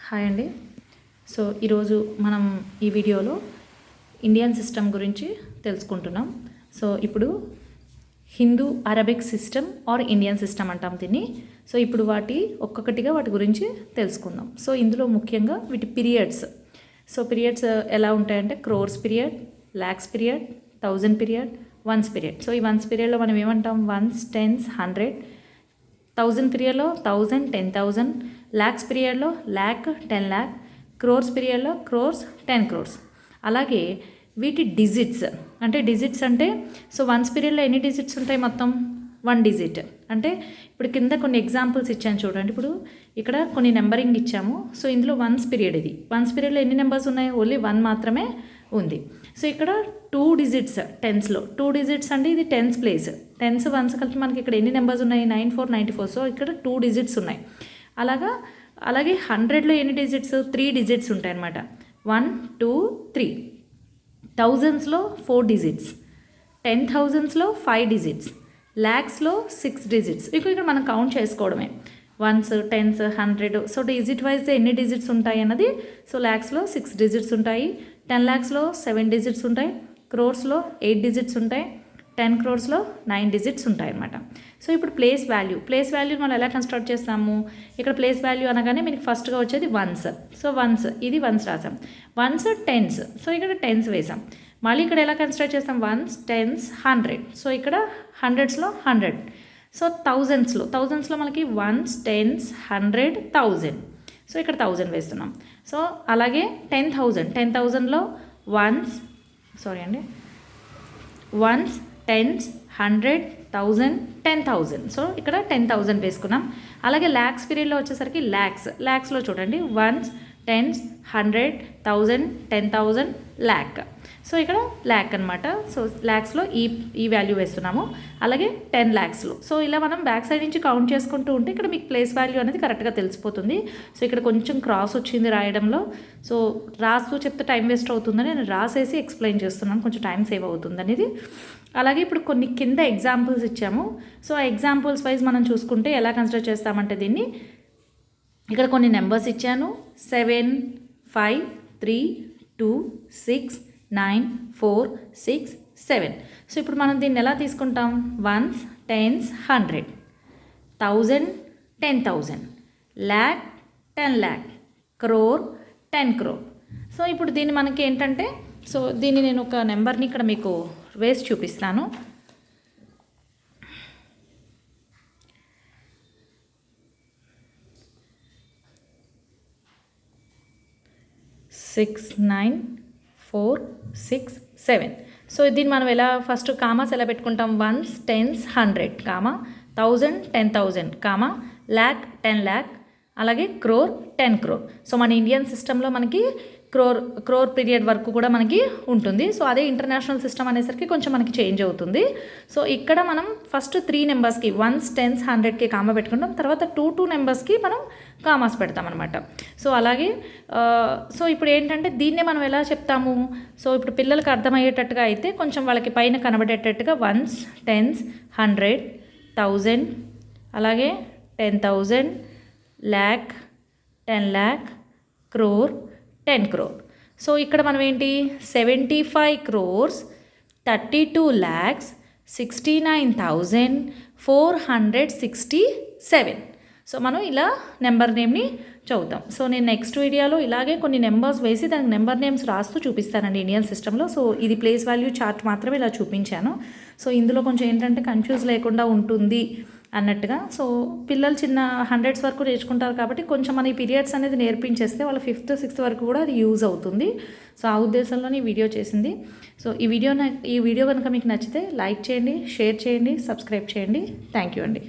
Hi అండి. So ఈరోజు మనం ఈ వీడియోలో ఇండియన్ సిస్టమ్ గురించి తెలుసుకుంటున్నాం. సో ఇప్పుడు Hindu Arabic system or Indian system అంటాం దీన్ని. సో ఇప్పుడు ఒక్కొక్కటిగా వాటి గురించి తెలుసుకుందాం. సో ఇందులో ముఖ్యంగా వీటి పీరియడ్స్. సో పీరియడ్స్ ఎలా ఉంటాయంటే crores period, lakhs period, 1000 period, once period. So ఈ వన్స్ పీరియడ్లో మనం ఏమంటాం, వన్స్, టెన్స్, 100. 1000 పీరియడ్లో 1000, 10,000. ల్యాక్స్ పీరియడ్లో ల్యాక్, 10 lakh. క్రోర్స్ పీరియడ్లో క్రోర్స్, 10 crores. అలాగే వీటి డిజిట్స్ అంటే సో వన్స్ పీరియడ్లో ఎన్ని డిజిట్స్ ఉంటాయి, మొత్తం 1 digit. అంటే ఇప్పుడు కింద కొన్ని ఎగ్జాంపుల్స్ ఇచ్చాను చూడండి. ఇప్పుడు ఇక్కడ కొన్ని నెంబరింగ్ ఇచ్చాము. సో ఇందులో వన్స్ పీరియడ్, ఇది వన్స్ పీరియడ్లో ఎన్ని నెంబర్స్ ఉన్నాయి, ఓన్లీ 1 మాత్రమే ఉంది. సో ఇక్కడ 2 digits టెన్స్లో 2 digits అంటే ఇది టెన్స్ ప్లేస్. టెన్స్ వన్స్ కలిపి మనకి ఇక్కడ ఎన్ని నెంబర్స్ ఉన్నాయి, 94, 94. సో ఇక్కడ 2 digits ఉన్నాయి. అలాగే 100లో ఎన్ని డిజిట్స్, 3 digits ఉంటాయి అన్నమాట. 1, 2, 3. థౌజండ్స్లో 4 digits, 10,000స్లో 5 digits, ల్యాక్స్లో 6 digits. ఇక్కడ మనం కౌంట్ చేసుకోవడమే. Ones, tens, 100. So digit wise ఎన్ని డిజిట్స్ ఉంటాయి అన్నది. సో ల్యాక్స్లో 6 digits ఉంటాయి, 10 lakhsలో 7 digits ఉంటాయి, క్రోర్స్లో 8 digits ఉంటాయి, 10 crores-లో 9 digits ఉంటాయి అన్నమాట. సో ఇప్పుడు ప్లేస్ వాల్యూ మనం ఎలా కన్స్ట్రక్ట్ చేస్తాము. ఇక్కడ ప్లేస్ వాల్యూ అనగానే మీకు ఫస్ట్గా వచ్చేది వన్స్. సో వన్స్, ఇది వన్స్ రాసాం. Ones, tens. సో ఇక్కడ టెన్స్ వేసాం. మళ్ళీ ఇక్కడ ఎలా కన్స్ట్రక్ట్ చేస్తాం, వన్స్, టెన్స్, 100. సో ఇక్కడ హండ్రెడ్స్లో 100. సో థౌజండ్స్లో మనకి వన్స్, టెన్స్, 100, 1000. సో ఇక్కడ 1000 వేస్తున్నాం. సో అలాగే 10,000లో వన్స్, వన్స్, టెన్స్, 100, 1000, 10,000. సో ఇక్కడ 10,000 వేసుకున్నాం. అలాగే ల్యాక్స్ పీరియడ్లో వచ్చేసరికి ల్యాక్స్లో చూడండి, వన్స్, టెన్స్, 100, 1000, 10,000, ల్యాక్. సో ఇక్కడ ల్యాక్ అనమాట. సో ల్యాక్స్లో ఈ వాల్యూ వేస్తున్నాము. అలాగే 10 lakhsలో. సో ఇలా మనం బ్యాక్ సైడ్ నుంచి కౌంట్ చేసుకుంటూ ఉంటే ఇక్కడ మీకు ప్లేస్ వాల్యూ అనేది కరెక్ట్గా తెలిసిపోతుంది. సో ఇక్కడ కొంచెం క్రాస్ వచ్చింది రాయడంలో. సో రాస్తూ చెప్తే టైం వేస్ట్ అవుతుందని నేను రాసేసి ఎక్స్ప్లెయిన్ చేస్తున్నాను, కొంచెం టైం సేవ్ అవుతుంది అనేది. అలాగే ఇప్పుడు కొన్ని కింద ఎగ్జాంపుల్స్ ఇచ్చాము. సో ఆ ఎగ్జాంపుల్స్ వైజ్ మనం చూసుకుంటే ఎలా కన్సిడర్ చేస్తామంటే దీన్ని, ఇక్కడ కొన్ని నెంబర్స్ ఇచ్చాను. 7, 5, 3, 2, 6, 9, 4, 6, 7. సో ఇప్పుడు మనం దీన్ని ఎలా తీసుకుంటాం, ones, tens, 100, 1000, 10,000, lakh, 10 lakh, crore, 10 crore. So ఇప్పుడు దీన్ని మనకి ఏంటంటే, సో దీన్ని నేను ఒక నెంబర్ని ఇక్కడ మీకు వేసి చూపిస్తాను. 6, 9, 4, 6, 7. సో దీన్ని మనం ఎలా ఫస్ట్ కామాస్ ఎలా పెట్టుకుంటాం, ones, tens, 100, comma, 1000, 10,000, comma, lakh, 10 lakh, అలాగే క్రోర్, 10 crore. సో మన ఇండియన్ సిస్టంలో మనకి క్రోర్ పీరియడ్ వరకు కూడా మనకి ఉంటుంది. సో అదే ఇంటర్నేషనల్ సిస్టమ్ అనేసరికి కొంచెం మనకి చేంజ్ అవుతుంది. సో ఇక్కడ మనం ఫస్ట్ 3 నెంబర్స్కి వన్స్, టెన్స్, 100కి కామా పెట్టుకుంటాం. తర్వాత 2 నెంబర్స్కి మనం కామాస్ పెడతాం అనమాట. సో అలాగే సో ఇప్పుడు ఏంటంటే దీన్నే మనం ఎలా చెప్తాము, సో ఇప్పుడు పిల్లలకి అర్థమయ్యేటట్టుగా అయితే కొంచెం వాళ్ళకి పైన కనబడేటట్టుగా వన్స్, టెన్స్, 100, 1000, అలాగే 10,000, lakh, 10 lakh, crore, 10 crore. So ఇక్కడ మనం ఏంటి 75 crores, 32 lakhs, 69,467. సో మనం ఇలా నెంబర్ నేమ్ని చదువుతాం. సో నేను నెక్స్ట్ వీడియోలో ఇలాగే కొన్ని నెంబర్స్ వేసి దానికి నెంబర్ నేమ్స్ రాస్తూ చూపిస్తానండి ఇండియన్ సిస్టంలో. సో ఇది ప్లేస్ వాల్యూ చార్ట్ మాత్రమే ఇలా చూపించాను. సో ఇందులో కొంచెం ఏంటంటే కన్ఫ్యూజ్ లేకుండా ఉంటుంది అన్నట్టుగా. సో పిల్లలు చిన్న 100s వరకు నేర్చుకుంటారు కాబట్టి కొంచెం మన ఈ పీరియడ్స్ అనేది నేర్పించేస్తే వాళ్ళ 5th, 6th వరకు కూడా అది యూజ్ అవుతుంది. సో ఆ ఉద్దేశంలోనే ఈ వీడియో చేసింది. సో ఈ వీడియో కనుక మీకు నచ్చితే లైక్ చేయండి, షేర్ చేయండి, సబ్స్క్రైబ్ చేయండి. థ్యాంక్ యూ అండి.